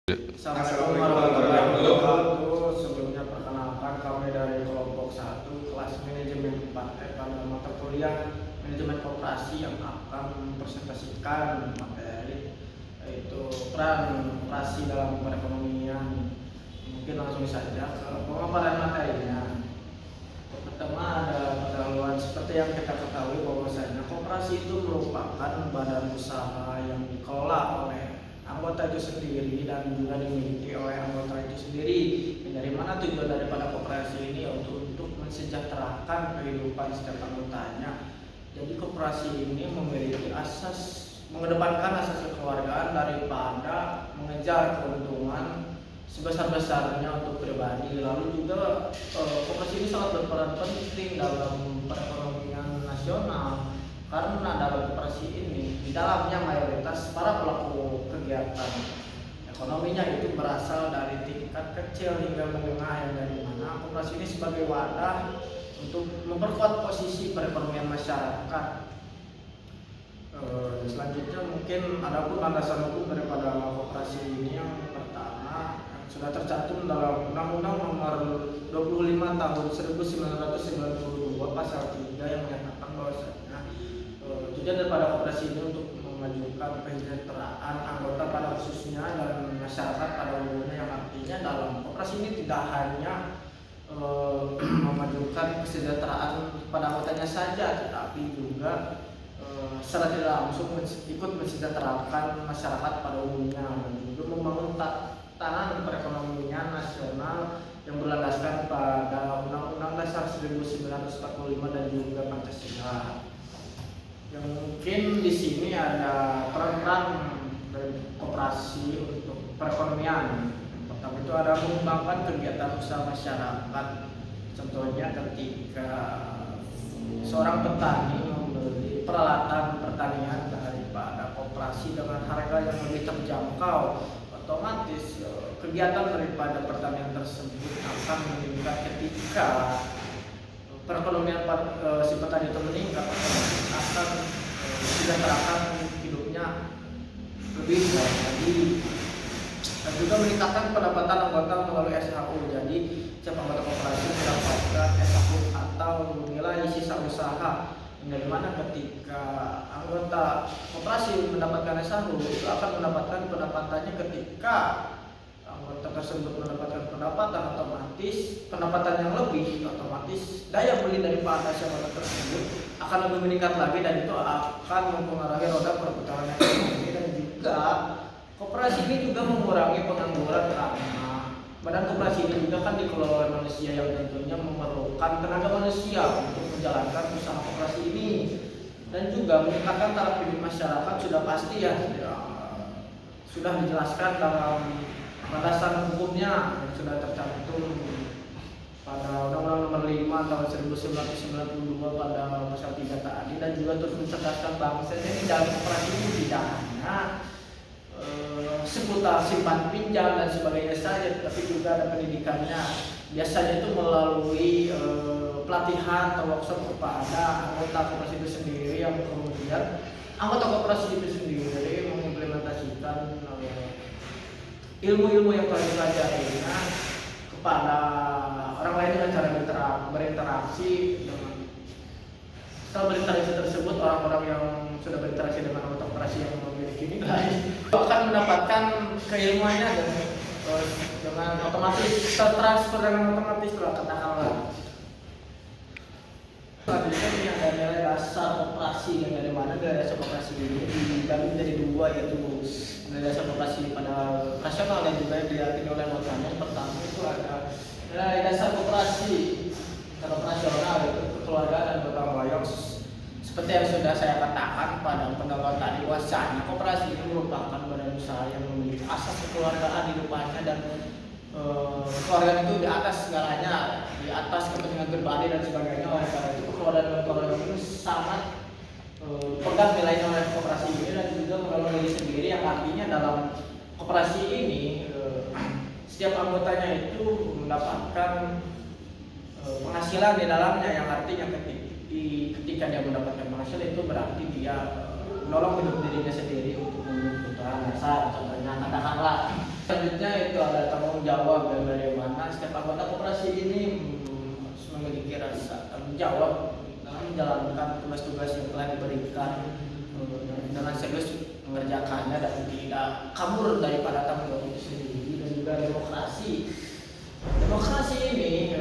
Assalamualaikum warahmatullahi wabarakatuh. Sebelumnya perkenalkan kami dari kelompok 1 kelas manajemen 4 pada mata kuliah manajemen koperasi yang akan mempresentasikan materi yaitu peran koperasi dalam perekonomian. Mungkin langsung saja ke pemaparan materinya. Pertama ada pendahuluan. Seperti yang kita ketahui bahwasanya koperasi itu merupakan badan usaha yang dikelola oleh anggota itu sendiri dan juga dimiliki oleh anggota itu sendiri. Dari mana tujuan daripada koperasi ini untuk mensejahterakan kehidupan setiap anggotanya. Jadi koperasi ini memiliki asas mengedepankan asas kekeluargaan daripada mengejar keuntungan sebesar-besarnya untuk pribadi. Lalu juga koperasi ini sangat berperan penting dalam perekonomian nasional karena dalam koperasi ini di dalamnya mayoritas para pelaku kegiatan ekonominya itu berasal dari tingkat kecil hingga menengah, yang dari mana koperasi ini sebagai wadah untuk memperkuat posisi perekonomian masyarakat. Selanjutnya mungkin ada pun landasan hukum daripada koperasi ini. Yang pertama sudah tercantum dalam Undang-Undang Nomor 25 Tahun 1992 Pasal 3 yang menyatakan bahwasanya tujuan daripada koperasi ini untuk memajukan kesejahteraan anggota pada khususnya dan masyarakat pada umumnya, yang artinya dalam koperasi ini tidak hanya memajukan kesejahteraan pada anggotanya saja, tetapi juga secara tidak langsung ikut mensejahterakan masyarakat pada umumnya dan juga membangun tatanan perekonomian nasional yang berlandaskan pada Undang-Undang Dasar 1945 dan juga Pancasila. Yang mungkin di sini ada peran dari koperasi untuk perekonomian. Pertama itu ada mengembangkan kegiatan usaha masyarakat. Contohnya ketika seorang petani membeli peralatan pertanian daripada koperasi dengan harga yang lebih terjangkau, otomatis kegiatan daripada pertanian tersebut akan meningkat. Ketika perekonomian si petani itu meningkat, akan mensejahterakan hidupnya lebih baik lagi, dan juga meningkatkan pendapatan anggota melalui SHU. Jadi setiap anggota koperasi mendapatkan SHU atau nilai sisa usaha, dari mana ketika anggota koperasi mendapatkan SHU itu akan mendapatkan pendapatannya. Ketika anggota tersebut mendapatkan pendapatan, otomatis pendapatan yang lebih, otomatis daya beli daripada si anggota tersebut akan lebih meningkat lagi, dan itu akan mempengaruhi roda perputaran ekonomi. Dan juga koperasi ini juga mengurangi pengangguran karena badan koperasi ini juga kan dikelola oleh manusia yang tentunya memerlukan tenaga manusia untuk menjalankan usaha koperasi ini, dan juga meningkatkan taraf hidup masyarakat. Sudah pasti ya, sudah dijelaskan dalam landasan hukumnya yang sudah tercantum pada Undang-Undang Nomor 5 Tahun 1992 pada Pasal 3 tadi, dan juga terus mencerdaskan bangsa. Ini dalam koperasi ini tidak hanya seputar simpan pinjam dan sebagainya saja, tapi juga ada pendidikannya. Biasanya itu melalui pelatihan atau workshop kepada anggota koperasi itu sendiri, yang kemudian anggota koperasi itu sendiri mengimplementasikan ilmu-ilmu yang telah dipelajarinya kepada orang lain dengan cara berinteraksi. Setelah berinteraksi tersebut, orang-orang yang sudah berinteraksi dengan anggota koperasi yang memiliki nilai akan mendapatkan keilmuannya dan dengan otomatis tertransfer dengan otomatis lah, katakanlah. Selanjutnya ini ada nilai dasar koperasi, yang dari mana nilai dasar koperasi ini dibagi menjadi dua, yaitu nilai dasar koperasi pada operasional dan juga yang diyakini oleh anggotanya. Yang pertama itu ada nilai dasar koperasi secara operasional, yaitu kekeluargaan dan gotong royong. Seperti yang sudah saya katakan pada pendahuluan tadi, bahwasanya koperasi ini merupakan badan usaha yang memiliki asas kekeluargaan di depannya, dan keluarga itu di atas segalanya, di atas kepentingan pribadi dan sebagainya. Oleh karena itu kekeluargaan dan gotong royong ini sangat pegang nilainya oleh koperasi ini, dan juga mengelola diri sendiri, yang artinya dalam koperasi ini setiap anggotanya itu mendapatkan penghasilan di dalamnya, yang artinya ketika dia mendapatkan penghasilan itu berarti dia menolong hidup dirinya sendiri untuk memenuhi kebutuhan dasar. Contohnya katakanlah Selanjutnya itu ada tanggung jawab, dan bagaimana setiap anggota koperasi ini harus memiliki rasa tanggung jawab dalam menjalankan tugas-tugas yang telah diberikan dengan serius mengerjakannya dan tidak kabur daripada tanggung jawab itu sendiri. Dan juga demokrasi ini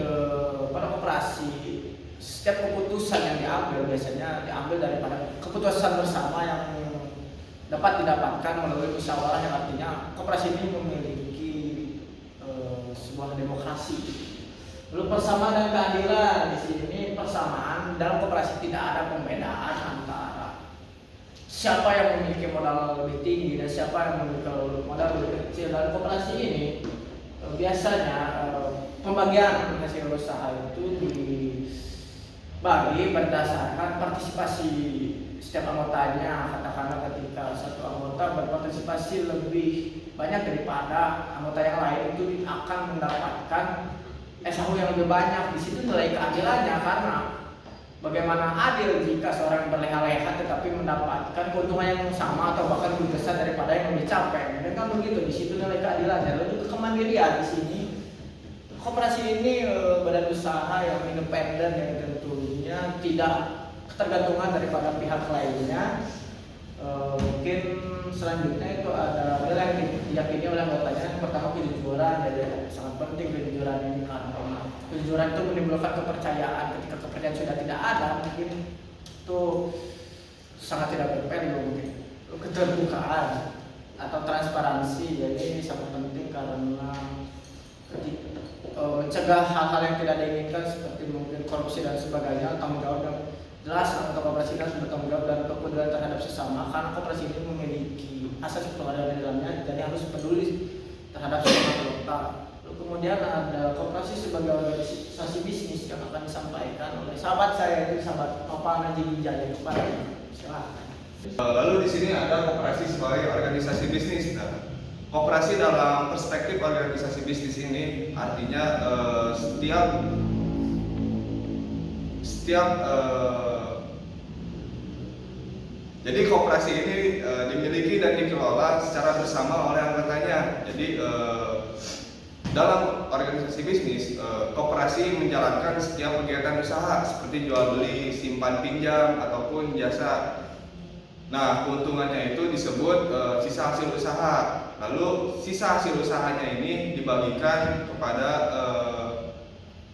pada koperasi setiap keputusan yang diambil biasanya diambil daripada keputusan bersama yang dapat didapatkan melalui musyawarah, yang artinya koperasi ini memiliki sebuah demokrasi. Lalu persamaan dan keadilan, di sini persamaan dalam koperasi tidak ada pembedaan antara siapa yang memiliki modal lebih tinggi dan siapa yang memiliki modal lebih kecil. Dalam koperasi ini biasanya pembagian hasil usaha itu dibagi berdasarkan partisipasi setiap anggotanya. Katakanlah ketika satu anggota berpartisipasi lebih banyak daripada anggota yang lain, itu akan mendapatkan SHU yang lebih banyak. Di situ nilai keadilannya, karena bagaimana adil jika seorang berleha-leha tetapi mendapatkan keuntungan yang sama atau bahkan lebih besar daripada yang lebih capek. Dan kan begitu, di situ nilai keadilannya. Lalu juga kemandirian, di sini koperasi ini badan usaha yang independen yang tentunya tidak ketergantungan daripada pihak lainnya. Mungkin selanjutnya itu ada nilai yang diyakini oleh anggotanya. Yang pertama, kejujuran. Jadi sangat penting kejujuran ini, karena kejujuran itu menimbulkan kepercayaan. Ketika kepercayaan sudah tidak ada, mungkin itu sangat tidak bervalue. Mungkin keterbukaan atau transparansi, jadi ini sangat penting karena mencegah hal-hal yang tidak diinginkan seperti mungkin korupsi dan sebagainya. Tanggung jawab yang jelas, anggota koperasi harus bertanggung jawab dan kepedulian terhadap sesama, karena koperasi ini memiliki asas kekeluargaan di dalamnya, jadi harus peduli terhadap sesama anggota. Lalu kemudian ada koperasi sebagai organisasi bisnis yang akan disampaikan oleh sahabat saya, itu sahabat Nova Najib Wijaya. Silakan. Lalu di sini ada koperasi sebagai organisasi bisnis. Nah, koperasi dalam perspektif organisasi bisnis ini artinya jadi koperasi ini dimiliki dan dikelola secara bersama oleh anggotanya. Jadi dalam organisasi bisnis, koperasi menjalankan setiap kegiatan usaha seperti jual beli, simpan pinjam ataupun jasa. Nah, keuntungannya itu disebut sisa hasil usaha. Lalu sisa hasil usahanya ini dibagikan kepada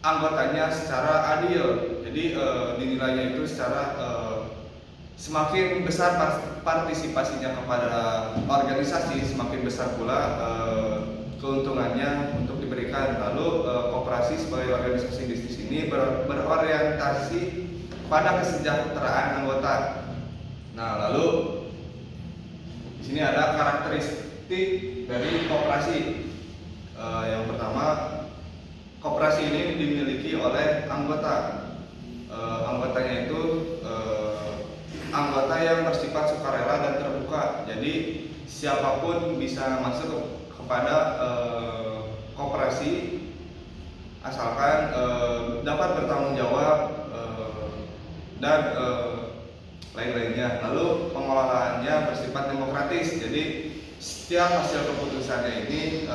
anggotanya secara adil. Jadi dinilainya itu secara semakin besar partisipasinya kepada organisasi, semakin besar pula keuntungannya untuk diberikan. Lalu koperasi sebagai organisasi bisnis ini berorientasi pada kesejahteraan anggota. Nah, lalu di sini ada karakteristik dari koperasi. Yang pertama, koperasi ini dimiliki oleh anggota. Anggotanya itu anggota yang bersifat sukarela dan terbuka. Jadi siapapun bisa masuk kepada koperasi asalkan dapat bertanggung jawab dan lain-lainnya. Lalu pengelolaannya bersifat demokratis. Jadi setiap hasil keputusannya ini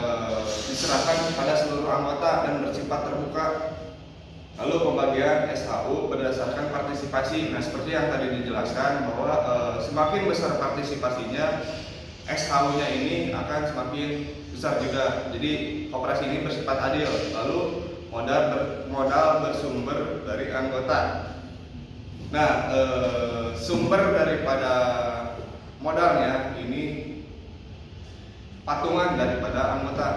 diserahkan kepada seluruh anggota dan bersifat terbuka. Lalu pembagian SHU berdasarkan partisipasi. Nah, seperti yang tadi dijelaskan bahwa semakin besar partisipasinya, SHU-nya ini akan semakin besar juga. Jadi koperasi ini bersifat adil. Lalu modal bersumber dari anggota. Nah, sumber daripada modalnya ini patungan daripada anggota.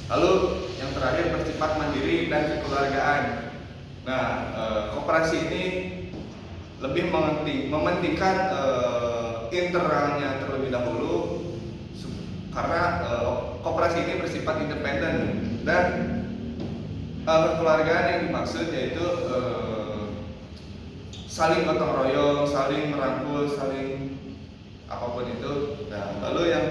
Lalu yang terakhir bersifat mandiri dan kekeluargaan. Nah, koperasi ini lebih mementingkan internalnya terlebih dahulu, karena koperasi ini bersifat independen, dan kekeluargaan yang dimaksud yaitu saling gotong royong, saling merangkul, saling apapun itu. Nah, lalu yang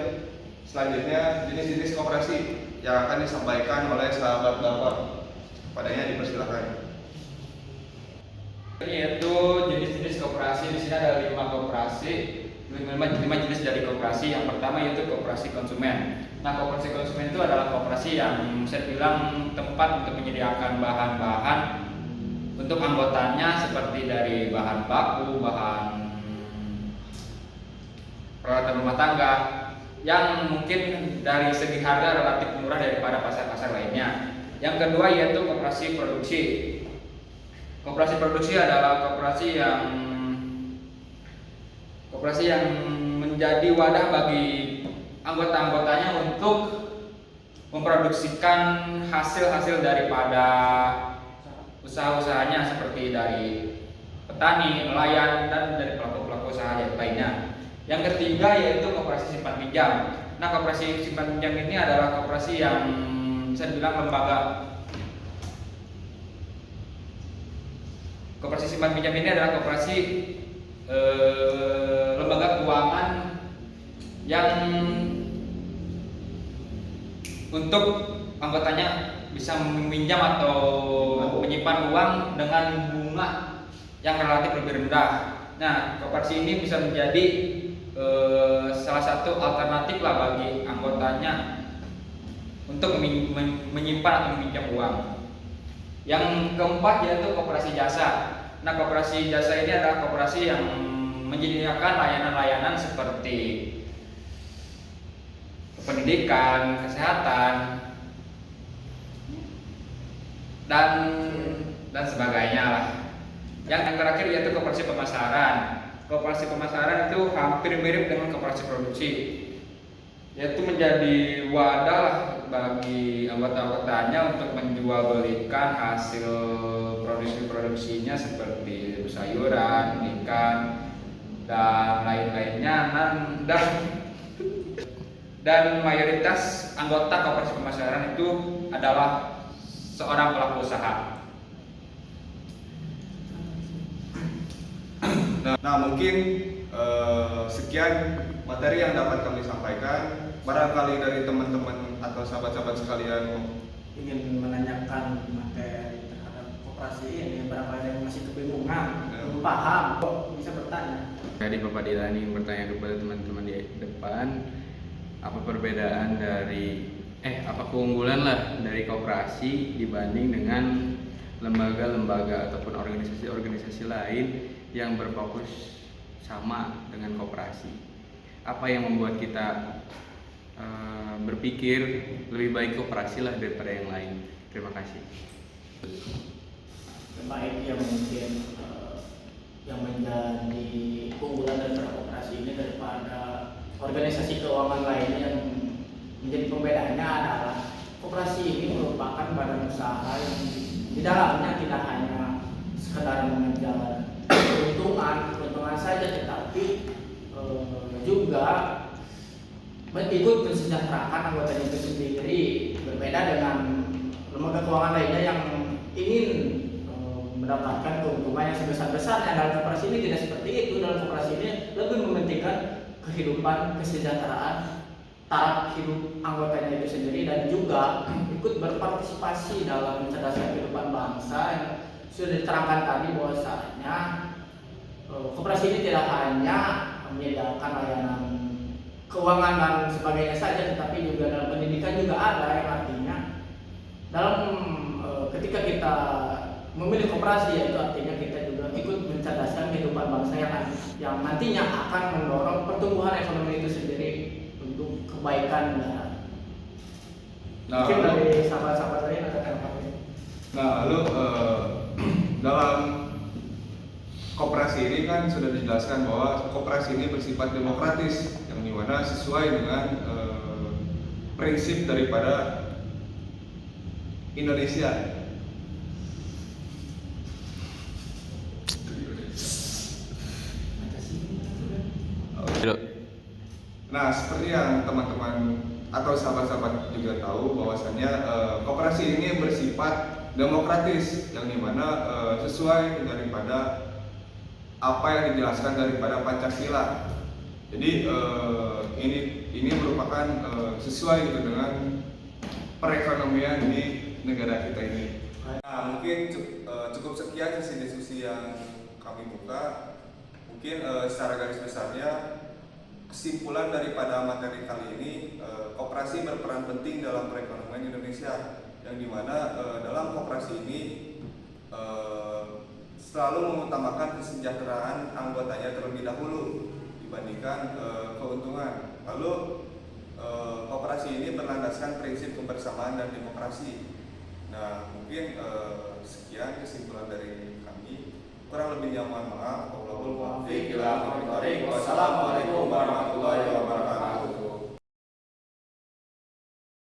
selanjutnya jenis-jenis koperasi yang akan disampaikan oleh sahabat Bapak. Padanya dipersilakan. Yaitu jenis-jenis koperasi. Di sini ada 5 koperasi, 5 jenis dari koperasi. Yang pertama yaitu koperasi konsumen. Nah, koperasi konsumen itu adalah koperasi yang saya bilang tempat untuk menyediakan bahan-bahan untuk anggotanya seperti dari bahan baku, bahan peralatan rumah tangga yang mungkin dari segi harga relatif murah daripada pasar-pasar lainnya. Yang kedua yaitu koperasi produksi. Koperasi produksi adalah koperasi yang menjadi wadah bagi anggota-anggotanya untuk memproduksikan hasil-hasil daripada usaha-usahanya seperti dari petani, nelayan, dan dari pelaku-pelaku usaha lainnya. Yang ketiga yaitu koperasi simpan pinjam. Nah, koperasi simpan pinjam ini adalah koperasi yang bisa dibilang lembaga. Koperasi simpan pinjam ini adalah koperasi lembaga keuangan yang untuk anggotanya bisa meminjam atau menyimpan uang dengan bunga yang relatif lebih rendah. Nah, koperasi ini bisa menjadi salah satu alternatif lah bagi anggotanya untuk menyimpan atau meminjam uang. Yang keempat yaitu koperasi jasa. Nah, koperasi jasa ini adalah koperasi yang menyediakan layanan-layanan seperti pendidikan, kesehatan, dan sebagainya lah. Yang terakhir yaitu koperasi pemasaran. Koperasi pemasaran itu hampir mirip dengan koperasi produksi, yaitu menjadi wadah lah bagi anggota-anggotanya untuk menjual belikan hasil produksinya seperti sayuran, ikan, dan lain-lainnya. Dan mayoritas anggota koperasi pemasaran itu adalah seorang pelaku usaha. Nah, mungkin sekian materi yang dapat kami sampaikan. Barangkali dari teman-teman atau sahabat-sahabat sekalian ingin menanyakan materi terhadap koperasi ini, barangkali ada yang masih kebingungan, belum paham, kok bisa bertanya. Jadi Bapak Dilani ingin bertanya kepada teman-teman di depan, apa perbedaan apa keunggulan lah dari koperasi dibanding dengan lembaga-lembaga ataupun organisasi-organisasi lain yang berfokus sama dengan koperasi. Apa yang membuat kita berpikir lebih baik koperasi lah daripada yang lain? Terima kasih. Baik, yang mungkin yang menjadi keunggulan daripada koperasi ini daripada organisasi keuangan lainnya yang menjadi pembedanya adalah koperasi ini merupakan badan usaha yang di dalamnya tidak hanya sekedar mengejar keuntungan saja, tetapi juga ikut mensejahterakan anggotanya itu sendiri. Berbeda dengan lembaga keuangan lainnya yang ingin mendapatkan keuntungan yang sebesar-besarnya. Dalam koperasi ini tidak seperti itu. Dalam koperasi ini lebih mementingkan kehidupan, kesejahteraan, taraf hidup anggotanya itu sendiri, dan juga ikut berpartisipasi dalam mencerdaskan kehidupan bangsa. Yang sudah diterangkan tadi bahwasanya koperasi ini tidak hanya menyediakan layanan keuangan dan sebagainya saja, tetapi juga dalam pendidikan juga ada, yang artinya dalam ketika kita memilih koperasi, yaitu artinya kita juga ikut mencerdaskan kehidupan bangsa yang nantinya akan mendorong pertumbuhan ekonomi itu sendiri untuk kebaikan negara. Mungkin dari sahabat-sahabat lain ada tanggapan. Nah, lalu dalam koperasi ini kan sudah dijelaskan bahwa koperasi ini bersifat demokratis, yang dimana sesuai dengan prinsip daripada Indonesia. Nah, seperti yang teman-teman atau sahabat-sahabat juga tahu bahwasannya koperasi ini bersifat demokratis, yang dimana sesuai daripada apa yang dijelaskan daripada Pancasila. Jadi ini merupakan sesuai gitu dengan perekonomian di negara kita ini. Nah, mungkin cukup sekian sesi diskusi yang kami buka. Mungkin secara garis besarnya kesimpulan daripada materi kali ini, koperasi berperan penting dalam perekonomian Indonesia, yang dimana dalam koperasi ini selalu mengutamakan kesejahteraan anggotanya terlebih dahulu dibandingkan keuntungan. Lalu koperasi ini berlandaskan prinsip kebersamaan dan demokrasi. Nah, mungkin sekian kesimpulan dari kami. Kurang lebihnya mohon maaf. Wassalamualaikum warahmatullahi wabarakatuh.